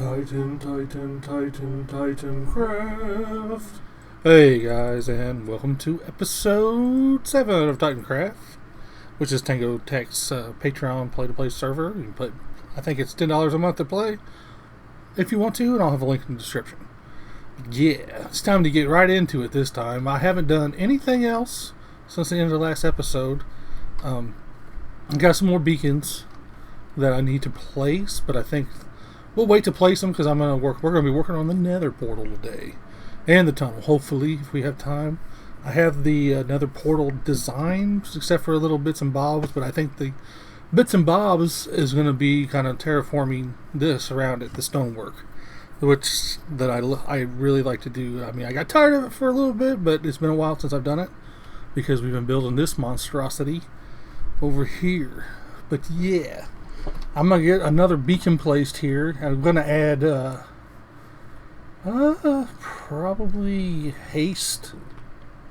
Titancraft. Hey guys, and welcome to episode 7 of Titancraft, which is Tango Tech's Patreon play-to-play server. You can play, I think it's $10 a month to play, if you want to, and I'll have a link in the description. Yeah, it's time to get right into it this time. I haven't done anything else since the end of the last episode. I got some more beacons that I need to place, but I think we'll wait to place them because we're going to be working on the Nether portal today. And the tunnel, hopefully, if we have time. I have the Nether portal designed, except for little bits and bobs, but I think the bits and bobs is going to be kind of terraforming this around it, the stonework, which that I really like to do. I mean, I got tired of it for a little bit, but it's been a while since I've done it because we've been building this monstrosity over here. But yeah, I'm going to get another beacon placed here. I'm going to add probably haste,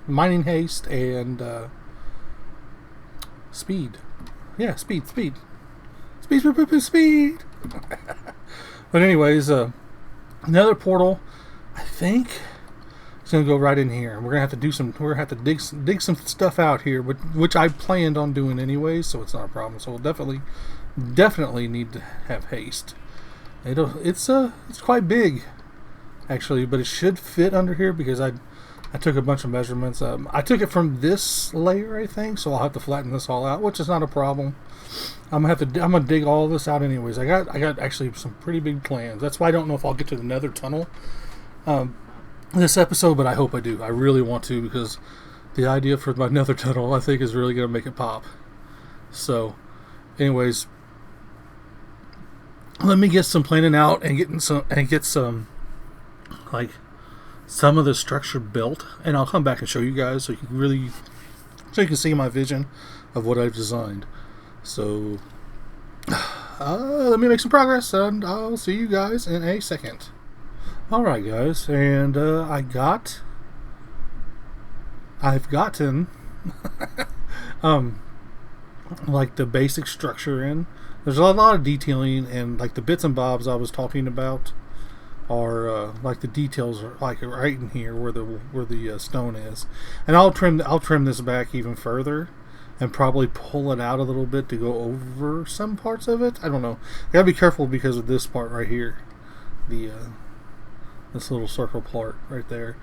mining haste, and speed. Yeah, speed. But anyways, another portal, I think it's gonna go right in here. We're gonna have to do some. We're gonna have to dig some stuff out here, which I planned on doing anyway, so it's not a problem. So we'll definitely need to have haste. It's quite big, actually, but it should fit under here because I took a bunch of measurements. I took it from this layer, I think, so I'll have to flatten this all out, which is not a problem. I'm gonna dig all this out anyways. I got actually some pretty big plans. That's why I don't know if I'll get to the Nether tunnel this episode, but I hope I do. I really want to, because the idea for my Nether tunnel, I think, is really gonna make it pop. So, anyways, let me get some planning out and get some like some of the structure built, and I'll come back and show you guys so you can see my vision of what I've designed. So let me make some progress, and I'll see you guys in a second. Alright guys, and I've gotten like the basic structure in. There's a lot of detailing, and like the bits and bobs I was talking about are like the details are like right in here where the stone is, and I'll trim this back even further and probably pull it out a little bit to go over some parts of it. I don't know. I gotta be careful because of this part right here, this little circle part right there.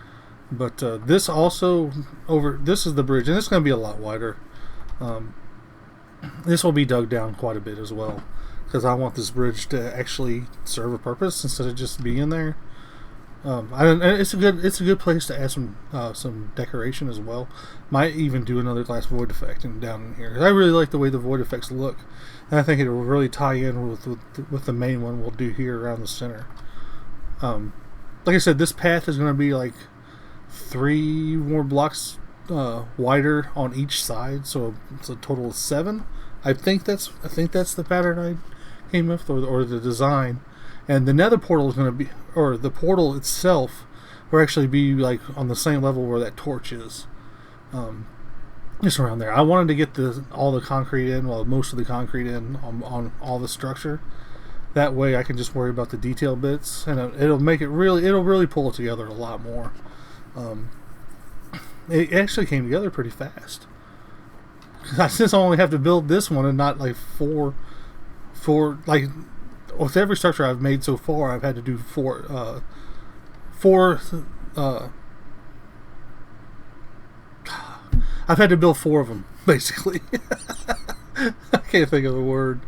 But this also this is the bridge, and it's gonna be a lot wider. This will be dug down quite a bit as well, because I want this bridge to actually serve a purpose instead of just being there. It's a good place to add some decoration as well. Might even do another glass void effect down in here. I really like the way the void effects look, and I think it will really tie in with the main one we'll do here around the center. Like I said, this path is going to be like 3 more blocks wider on each side, so it's a total of 7. I think that's the pattern I came up with, or the design. And the Nether portal is going to be, or the portal itself will actually be like on the same level where that torch is, just around there. I wanted to get all the concrete in, well, most of the concrete in on all the structure. That way I can just worry about the detail bits, and it'll really pull it together a lot more. It actually came together pretty fast. Since I only have to build this one and not like four like with every structure I've made so far, I've had to do four I've had to build 4 of them basically. I can't think of the word.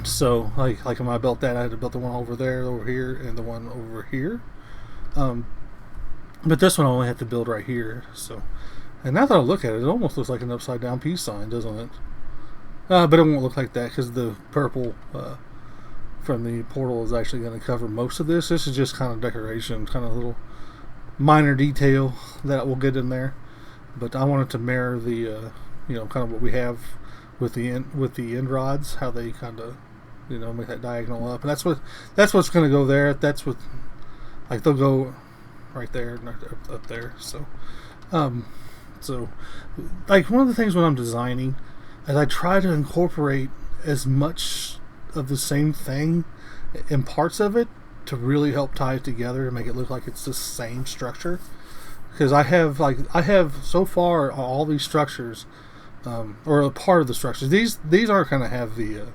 So like when I built that, I had to build the one over there, over here, and the one over here. But this one I only have to build right here. So, and now that I look at it, it almost looks like an upside down peace sign, doesn't it? But it won't look like that because the purple from the portal is actually going to cover most of this. This is just kind of decoration, kind of little minor detail that we'll get in there. But I wanted to mirror the kind of what we have with the end rods, how they kind of make that diagonal up, and that's what's going to go there. That's what, like, they'll go right there and up there. So like one of the things when I'm designing is I try to incorporate as much of the same thing in parts of it to really help tie it together and make it look like it's the same structure. Because I have so far all these structures, or a part of the structures. These aren't going to have the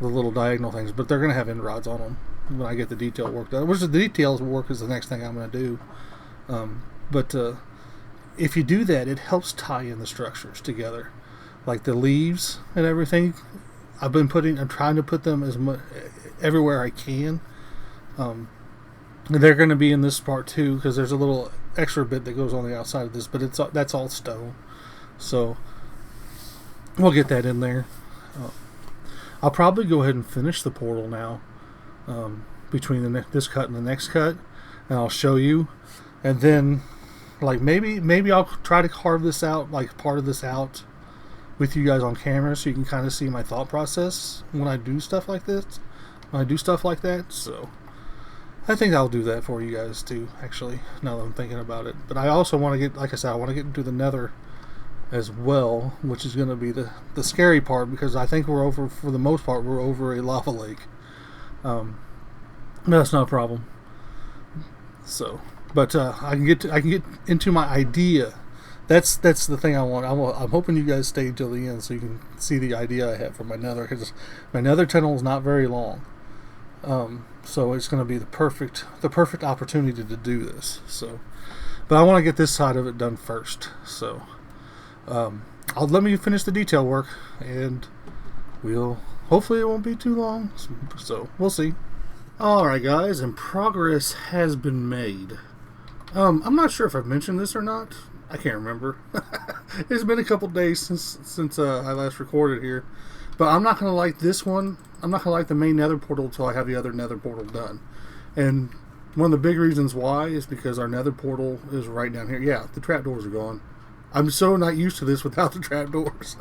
little diagonal things, but they're going to have end rods on them when I get the detail work done. Which the details work is the next thing I'm going to do. But if you do that, it helps tie in the structures together, like the leaves and everything. I'm trying to put them as much everywhere I can. They're going to be in this part too, because there's a little extra bit that goes on the outside of this, but that's all stone, so we'll get that in there. I'll probably go ahead and finish the portal now, between this cut and the next cut, and I'll show you, and then like maybe I'll try to carve this out, like part of this out with you guys on camera, so you can kind of see my thought process when I do stuff like this, when I do stuff like that. So I think I'll do that for you guys too, actually, now that I'm thinking about it. But I also want to get, like I said, I want to get into the Nether as well, which is going to be the scary part, because I think for the most part, we're over a lava lake. That's not a problem. So, but I can get into my idea. That's the thing I want. I'm hoping you guys stay till the end so you can see the idea I have for my Nether, because my Nether tunnel is not very long. So it's going to be the perfect opportunity to do this. So, but I want to get this side of it done first. So, let me finish the detail work, and hopefully it won't be too long. So we'll see. All right, guys, and progress has been made. I'm not sure if I've mentioned this or not. I can't remember. It's been a couple days since I last recorded here. But I'm not going to light this one. I'm not going to light the main Nether portal until I have the other Nether portal done. And one of the big reasons why is because our Nether portal is right down here. Yeah, the trapdoors are gone. I'm so not used to this without the trapdoors.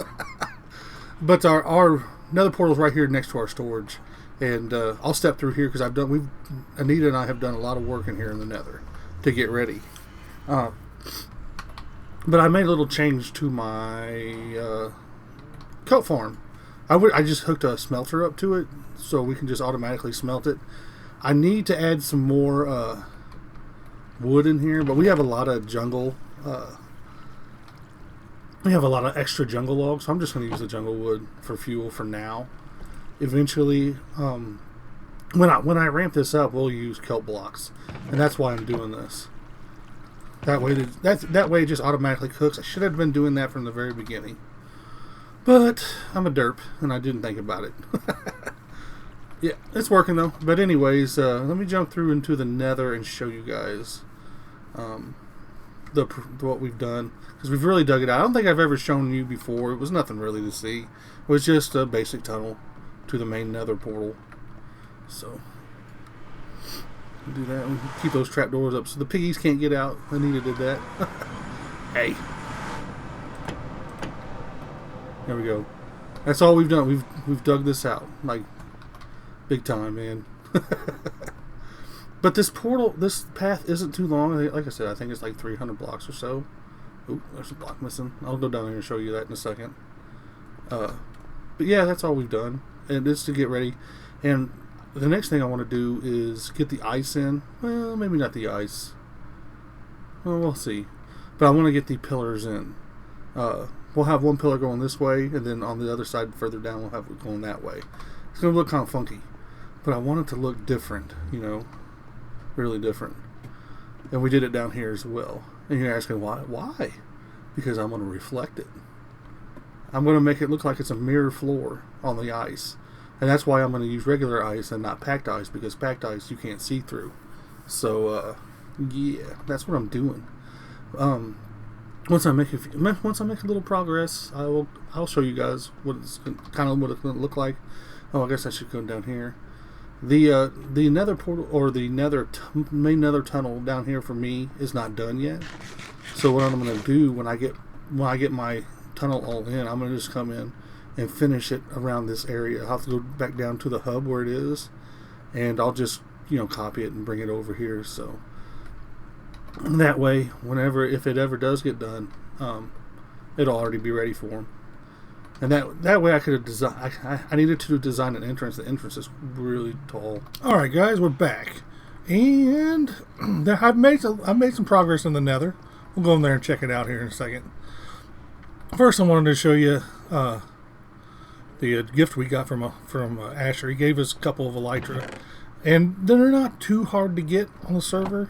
But our Nether portal is right here next to our storage. And I'll step through here because Anita and I have done a lot of work in here in the Nether to get ready. But I made a little change to my kelp farm. I just hooked a smelter up to it, so we can just automatically smelt it. I need to add some more wood in here, but we have a lot of jungle. We have a lot of extra jungle logs, so I'm just going to use the jungle wood for fuel for now. Eventually, when I ramp this up, we'll use kelp blocks, and that's why I'm doing this. That way it just automatically cooks. I should have been doing that from the very beginning. But I'm a derp, and I didn't think about it. Yeah, it's working though. But anyways, let me jump through into the Nether and show you guys what we've done. Because we've really dug it out. I don't think I've ever shown you before. It was nothing really to see. It was just a basic tunnel to the main Nether portal. So, do that. We keep those trapdoors up so the piggies can't get out. Anita did that. Hey. There we go. That's all we've done. We've dug this out, like, big time, man. But this path isn't too long. Like I said, I think it's like 300 blocks or so. Ooh, there's a block missing. I'll go down there and show you that in a second. But yeah, that's all we've done, and it's to get ready. And the next thing I want to do is get the ice in. Well, maybe not the ice. Well, we'll see. But I want to get the pillars in. We'll have one pillar going this way, and then on the other side further down we'll have it going that way. It's going to look kind of funky, but I want it to look different, really different. And we did it down here as well. And you're asking why? Why? Because I'm going to reflect it. I'm going to make it look like it's a mirror floor on the ice. And that's why I'm going to use regular ice and not packed ice, because packed ice you can't see through. So, yeah, that's what I'm doing. Once I make a little progress, I'll show you guys what it's going to look like. Oh, I guess I should go down here. The Nether portal, or the main Nether tunnel down here for me is not done yet. So what I'm going to do when I get my tunnel all in, I'm going to just come in and finish it around this area. I'll have to go back down to the hub where it is, and I'll just copy it and bring it over here. So that way, if it ever does get done, it'll already be ready for them. And that way I could have designed. I needed to design an entrance. The entrance is really tall. All right, guys, we're back, and I've made some progress in the Nether. We'll go in there and check it out here in a second. First, I wanted to show you the gift we got from Asher. He gave us a couple of elytra, and they're not too hard to get on the server.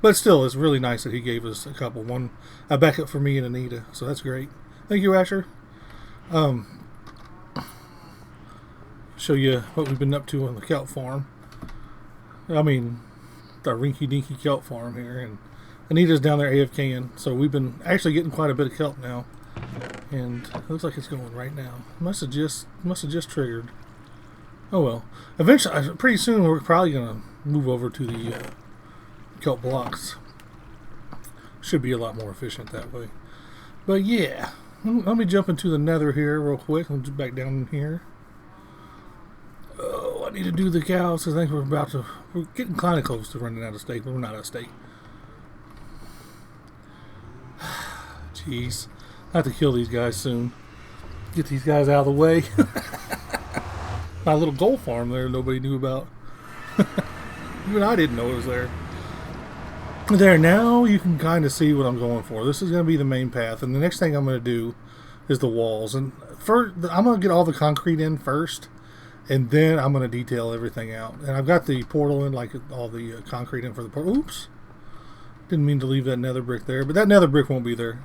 But still, it's really nice that he gave us a couple. One, a backup for me and Anita, so that's great. Thank you, Asher. Show you what we've been up to on the kelp farm. I mean, the rinky-dinky kelp farm here, and Anita's down there AFKing, so we've been actually getting quite a bit of kelp now, and it looks like it's going right now. Must have just triggered. Oh well. Eventually, pretty soon, we're probably gonna move over to the kelp blocks. Should be a lot more efficient that way. But yeah, let me jump into the Nether here real quick. I'll just back down in here. Oh, I need to do the cows. I think we're getting kind of close to running out of steak, but we're not out of steak. Jeez, I have to kill these guys soon. Get these guys out of the way. My little gold farm there nobody knew about. Even I didn't know it was there. There, now you can kind of see what I'm going for. This is going to be the main path, and the next thing I'm going to do is the walls. And first, I'm going to get all the concrete in first, and then I'm going to detail everything out. And I've got the portal in, like all the concrete in for the portal. Oops. Didn't mean to leave that nether brick there, but that nether brick won't be there.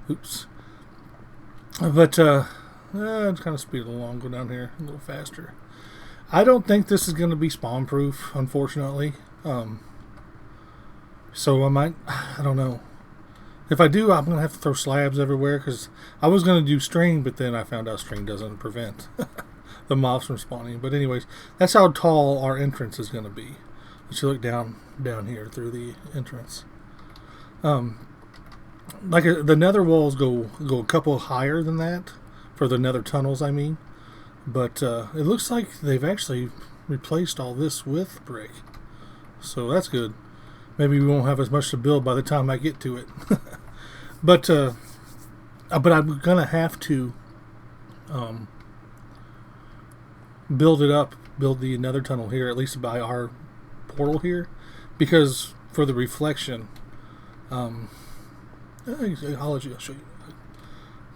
Oops. But, just kind of speed it along, go down here a little faster. I don't think this is going to be spawn proof, unfortunately. So I don't know. If I do, I'm going to have to throw slabs everywhere, because I was going to do string, but then I found out string doesn't prevent the mobs from spawning. But anyways, that's how tall our entrance is going to be. Let's look down here through the entrance. Like the nether walls go a couple higher than that, for the nether tunnels, I mean. But it looks like they've actually replaced all this with brick. So that's good. Maybe we won't have as much to build by the time I get to it. but I'm gonna have to build the nether tunnel here, at least by our portal here, because for the reflection. I'll show you.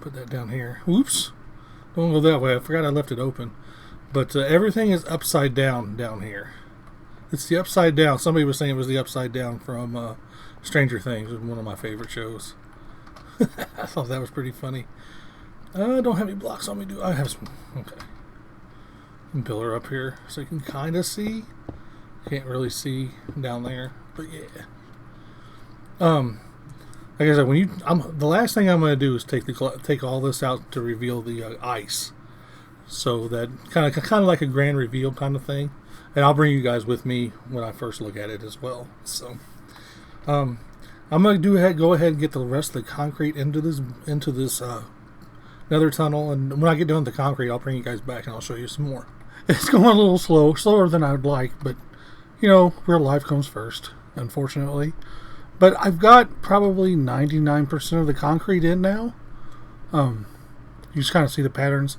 Put that down here. Whoops! Don't go that way. I forgot I left it open. But everything is upside down here. It's the upside down. Somebody was saying it was the upside down from Stranger Things. It was one of my favorite shows. I thought that was pretty funny. I don't have any blocks on me, do I? Have some. Okay. And pillar up here so you can kind of see. Can't really see down there, but yeah. Like I said, the last thing I'm going to do is take all this out to reveal the ice. So that kind of like a grand reveal kind of thing. And I'll bring you guys with me when I first look at it as well. So, I'm going to go ahead and get the rest of the concrete into this nether tunnel. And when I get done with the concrete, I'll bring you guys back and I'll show you some more. It's going a little slower than I would like, but real life comes first, unfortunately. But I've got probably 99% of the concrete in now. You just kind of see the patterns,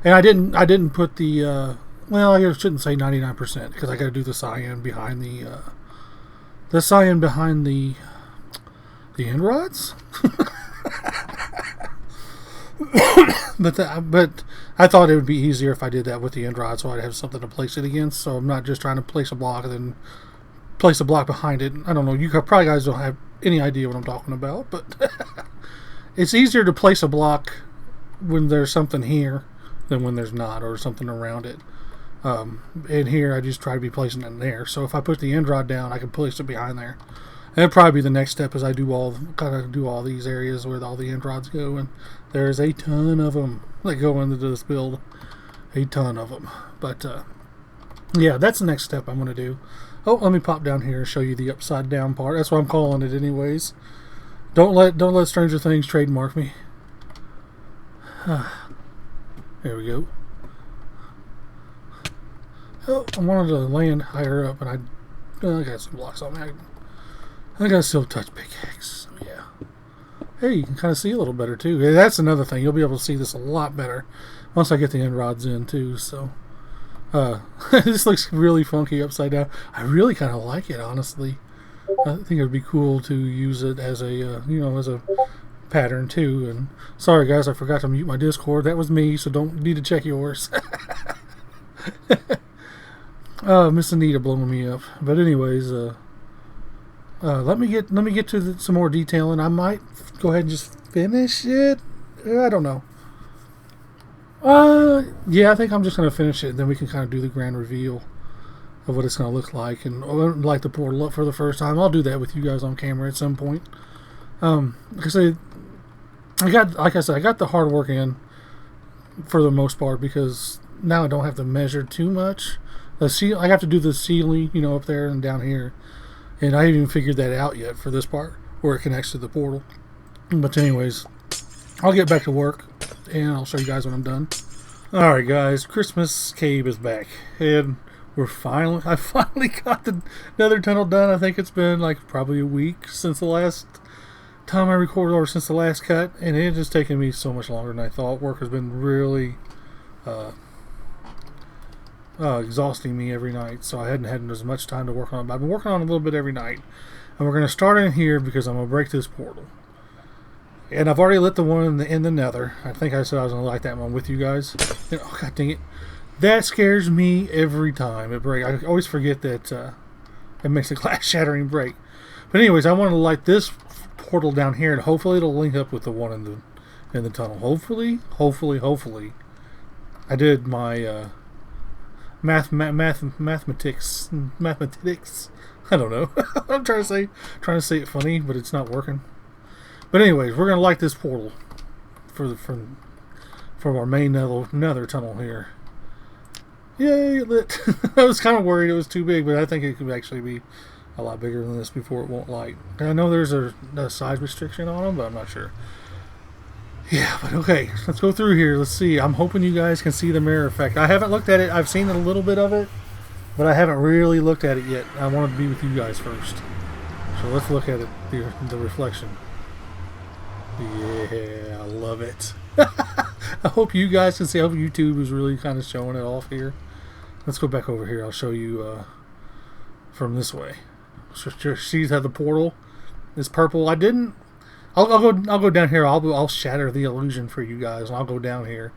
and I didn't put the. Well, I shouldn't say 99% because I got to do the cyan behind the end rods. but I thought it would be easier if I did that with the end rod, so I'd have something to place it against. So I'm not just trying to place a block and then place a block behind it. I don't know. You probably guys don't have any idea what I'm talking about, but it's easier to place a block when there's something here than when there's not, or something around it. And here I just try to be placing it in there. So if I put the end rod down, I can place it behind there. And that'll probably be the next step, as I do all these areas where all the end rods go, and there's a ton of them that go into this build. A ton of them. But yeah, that's the next step I'm going to do. Oh, let me pop down here and show you the upside down part. That's what I'm calling it anyways. Don't let Stranger Things trademark me. There we go. Oh, I wanted to land higher up, and I got some blocks on me. I got to still touch pickaxe, so yeah. Hey, you can kind of see a little better too. Yeah, that's another thing. You'll be able to see this a lot better once I get the end rods in too. So this looks really funky upside down. I really kind of like it, honestly. I think it would be cool to use it as a as a pattern too. And sorry guys, I forgot to mute my Discord. That was me, so don't need to check yours. Miss Anita blowing me up. But anyways, let me get to some more detailing. I might go ahead and just finish it. I don't know. Yeah, I think I'm just gonna finish it, and then we can kind of do the grand reveal of what it's gonna look like, and light the portal up for the first time. I'll do that with you guys on camera at some point. Like I got the hard work in for the most part, because now I don't have to measure too much. I have to do the ceiling, up there and down here, and I haven't even figured that out yet for this part where it connects to the portal. But anyways, I'll get back to work and I'll show you guys when I'm done. Alright guys, Christmas Caable is back, and I finally got the Nether tunnel done. I think it's been like probably a week since the last time I recorded, or since the last cut, and it has taken me so much longer than I thought. Work has been really exhausting me every night, so I hadn't had as much time to work on it. But I've been working on it a little bit every night, and we're going to start in here because I'm going to break this portal. And I've already lit the one in the Nether. I think I said I was going to light that one with you guys. And, oh god dang it, that scares me every time it breaks. I always forget that it makes a glass shattering break. But anyways, I want to light this portal down here, and hopefully it'll link up with the one in the tunnel. Hopefully. I did my mathematics. I don't know. I'm trying to say it funny, but it's not working. But anyways, we're gonna light this portal for our main Nether tunnel here. Yay, lit! I was kind of worried it was too big, but I think it could actually be a lot bigger than this before it won't light. And I know there's a size restriction on them, but I'm not sure. Yeah, but okay, let's go through here. Let's see. I'm hoping you guys can see the mirror effect. I haven't looked at it. I've seen a little bit of it, but I haven't really looked at it yet. I wanted to be with you guys first. So let's look at it, the reflection. Yeah, I love it. I hope you guys can see. I hope YouTube is really kind of showing it off here. Let's go back over here. I'll show you from this way. So see how the portal is purple. I'll go down here. I'll shatter the illusion for you guys, and I'll go down here.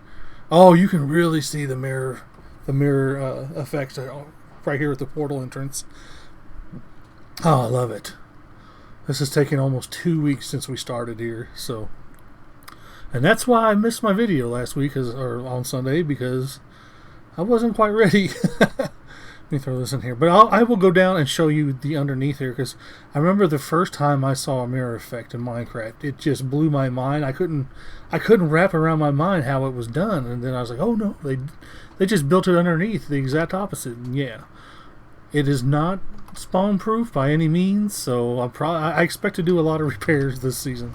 Oh, you can really see the mirror effect right here at the portal entrance. Oh, I love it. This has taken almost 2 weeks since we started here, and that's why I missed my video last week, or on Sunday, because I wasn't quite ready. Let me throw this in here, but I will go down and show you the underneath here, because I remember the first time I saw a mirror effect in Minecraft, it just blew my mind. I couldn't wrap around my mind how it was done, and then I was like, oh no, they just built it underneath, the exact opposite. And yeah, it is not spawn proof by any means, so I expect to do a lot of repairs this season.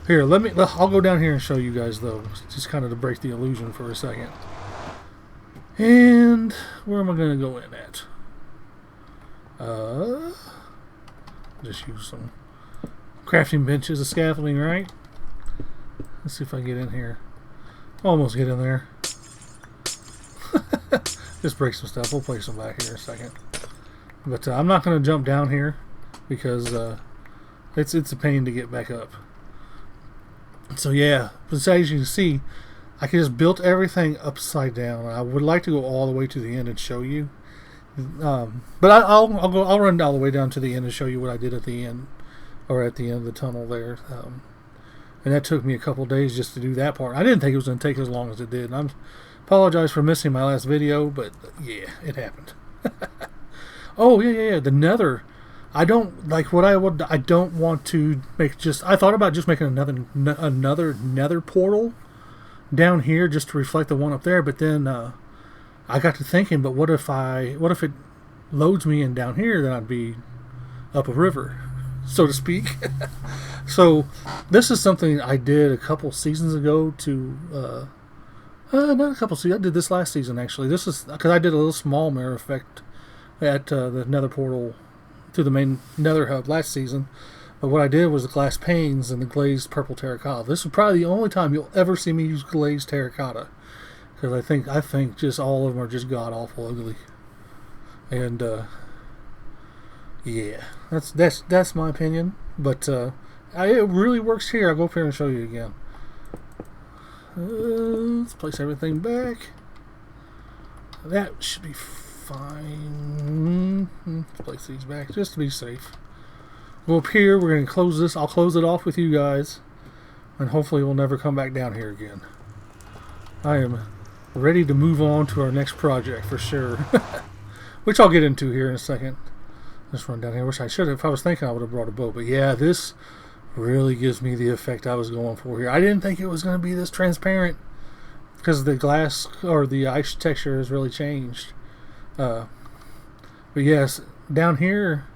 Here, I'll go down here and show you guys though, just kind of to break the illusion for a second. And where am I going to go in at? Just use some crafting benches of scaffolding, right? Let's see if I can get in here. Almost get in there. Just break some stuff. We'll place them back here in a second. But I'm not going to jump down here because it's a pain to get back up. So yeah, but as you can see, I just built everything upside down. I would like to go all the way to the end and show you, but I'll run all the way down to the end and show you what I did at the end, or at the end of the tunnel there. And that took me a couple days just to do that part. I didn't think it was going to take as long as it did. And I apologize for missing my last video, but yeah, it happened. Oh yeah. The Nether. I don't want to make I thought about just making another Nether portal down here just to reflect the one up there, but then I got to thinking, but what if it loads me in down here, then I'd be up a river, so to speak. So this is something I did a couple seasons ago to not a couple seasons, I did this last season actually. This is because I did a little small mirror effect at the Nether portal to the main Nether hub last season, But what I did was the glass panes and the glazed purple terracotta. This is probably the only time you'll ever see me use glazed terracotta, because I think just all of them are just god awful ugly. And yeah, that's my opinion. But it really works here. I'll go up here and show you again. Let's place everything back. That should be fine. Let's place these back just to be safe. Go up here. We're going to close this. I'll close it off with you guys, and hopefully we'll never come back down here again. I am ready to move on to our next project for sure, which I'll get into here in a second. Let's run down here. Wish I should have. If I was thinking, I would have brought a boat. But yeah, this really gives me the effect I was going for here. I didn't think it was going to be this transparent, because the glass or the ice texture has really changed. But yes, down here,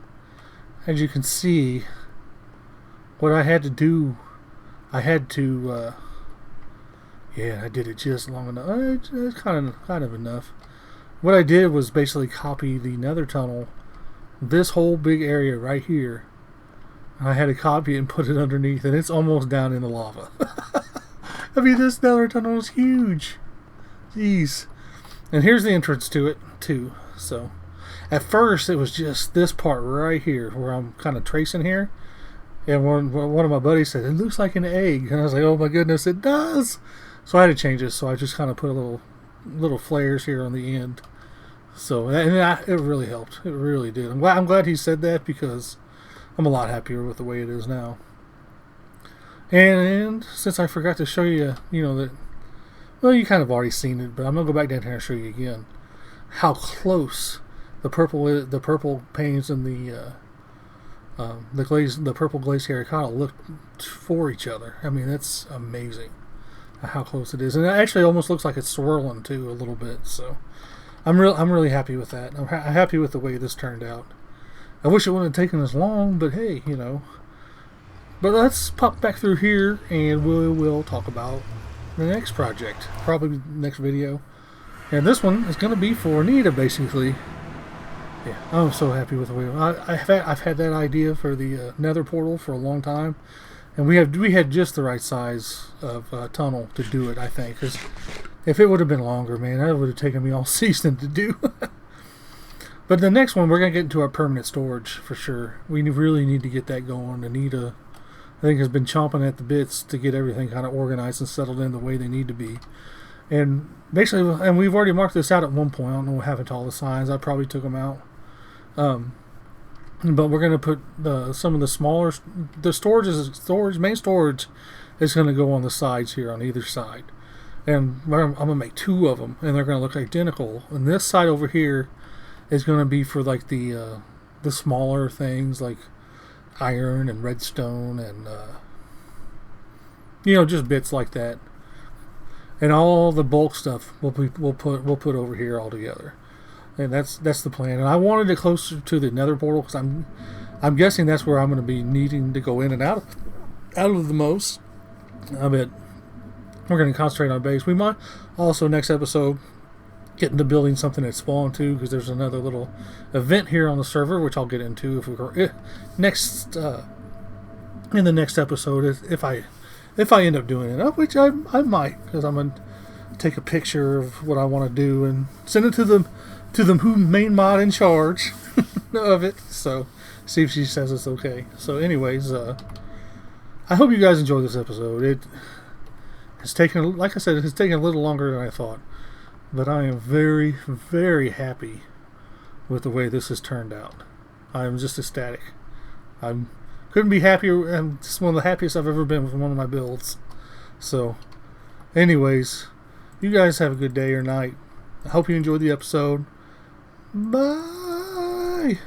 as you can see, what I had to do, I had to, yeah, I did it just long enough. It's kind of enough. What I did was basically copy the nether tunnel, this whole big area right here. I had to copy it and put it underneath, and it's almost down in the lava. I mean, this nether tunnel is huge. Jeez. And here's the entrance to it, too. So, at first, it was just this part right here, where I'm kind of tracing here. And one of my buddies said, it looks like an egg. And I was like, oh my goodness, it does. So I had to change it. So I just kind of put a little flares here on the end. So, it really helped. It really did. I'm glad he said that, because I'm a lot happier with the way it is now. And since I forgot to show you, that, well, you kind of already seen it, but I'm going to go back down here and show you again how close the purple panes and the purple glazed terracotta look for each other. I mean, that's amazing how close it is. And it actually almost looks like it's swirling too a little bit. So I'm really happy with that. I'm happy with the way this turned out. I wish it wouldn't have taken as long, but hey, But let's pop back through here, and we will talk about the next project, probably the next video. And this one is going to be for Anita, basically. Yeah, I'm so happy with the way I've had that idea for the Nether portal for a long time, and we had just the right size of tunnel to do it. I think, because if it would have been longer, man, that would have taken me all season to do. But the next one, we're going to get into our permanent storage for sure. We really need to get that going. Anita, I think, has been chomping at the bits to get everything kind of organized and settled in the way they need to be. And basically, and we've already marked this out at one point. I don't know what happened to all the signs. I probably took them out. But we're going to put some of the smaller, main storage is going to go on the sides here on either side. And I'm going to make two of them, and they're going to look identical. And this side over here is going to be for like the smaller things like iron and redstone and just bits like that. And all the bulk stuff we'll put over here all together. And that's the plan. And I wanted it closer to the Nether portal, because I'm guessing that's where I'm going to be needing to go in and out of the most. I bet we're going to concentrate on base. We might also next episode get into building something at spawn too, because there's another little event here on the server, which I'll get into if in the next episode if I end up doing it, which I might, because I'm gonna take a picture of what I want to do and send it to the main mod in charge of it. So see if she says it's okay. So anyways, I hope you guys enjoyed this episode. It has taken, like I said, it has taken a little longer than I thought. But I am very, very happy with the way this has turned out. I am just ecstatic. I couldn't be happier. And it's one of the happiest I've ever been with one of my builds. So, anyways, you guys have a good day or night. I hope you enjoyed the episode. Bye.